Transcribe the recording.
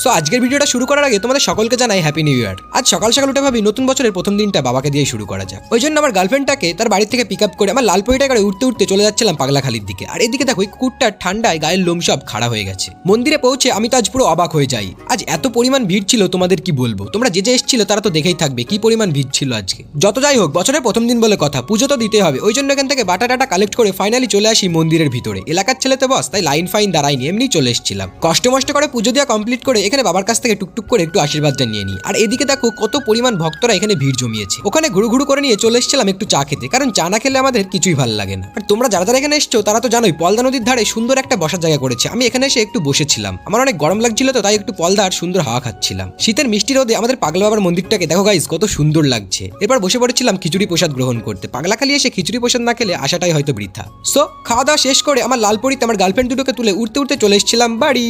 So আজকের ভিডিওটা শুরু করার আগে তোমাদের সকলকে জানাই হ্যাপি নিউ ইয়ার। আজ সকাল সকাল উঠে ভাবি নতুন বছরের প্রথম দিনটা বাবাকে দিয়ে শুরু করা যাক। ওই জন্য আমার গার্লফ্রেন্ডটাকে তার বাড়ি থেকে পিক আপ করে আমার লালপরিটা করে উঠতে উঠতে চলে যাচ্ছিলাম পাগলাখালির দিকে। আর এদিকে দেখো এই কুকুরটার ঠান্ডায় গায়ের লোম সব খাড়া হয়ে গেছে। মন্দিরে পৌঁছে আমি তো আজ পুরো অবাক হয়ে যাই। আজ এত পরিমাণ ভিড় ছিল তোমাদের কি বলবো, তোমরা যে এসেছিল তারা তো দেখেই থাকবে কি পরিমাণ ভিড় ছিল আজকে। যত যাই হোক বছরের প্রথম দিন বলে কথা, পুজো তো দিতে হবে। ওই জন্য এখান থেকে বাটা টাটা কালেক্ট করে ফাইনালি চলে আসি মন্দিরের ভিতরে। এলাকার ছেলেতে বস, তাই লাইন ফাইন দাঁড়াইনি, এমনি চলে এসেছিলাম। কষ্ট মষ্ট করে পুজো দেওয়া কমপ্লিট করে এখানে বাবার কাছ থেকে টুকটুক করে একটু আশীর্বাদটা নিয়ে নিই। আর এদিকে দেখো কত পরিমাণ ভক্তরা এখানে ভিড় জমিয়েছে। ওখানে ঘুরু ঘুরু করে নিয়ে চলে এসেছিলাম একটু চা খেতে, কারণ চা না খেলে আমাদের কিছুই ভালো লাগে না। আর তোমরা যারা যারা এখানে এসছো তারা তো জানোই পলদা নদীর ধারে সুন্দর একটা বসার জায়গা করেছে। আমি এখানে এসে একটু বসেছিলাম, আমার অনেক গরম লাগছিল তো তাই একটু পলদার সুন্দর হাওয়া খাচ্ছিলাম। শীতের মিষ্টি রোদে আমাদের পাগলা বাবার মন্দিরটাকে দেখো গাইস কত সুন্দর লাগছে। এরপর বসে পড়েছিলাম খিচুড়ি প্রসাদ গ্রহণ করতে। পাগলাখালি এসে খিচুড়ি প্রসাদ না খেলে আসাটাই হয়তো বৃথা। সো খাওয়া দাওয়া শেষ করে আমার লালপরিতে আমার গার্লফ্রেন্ড দুটোকে তুলে উঠতে উঠতে চলে এসেছিলাম বাড়ি।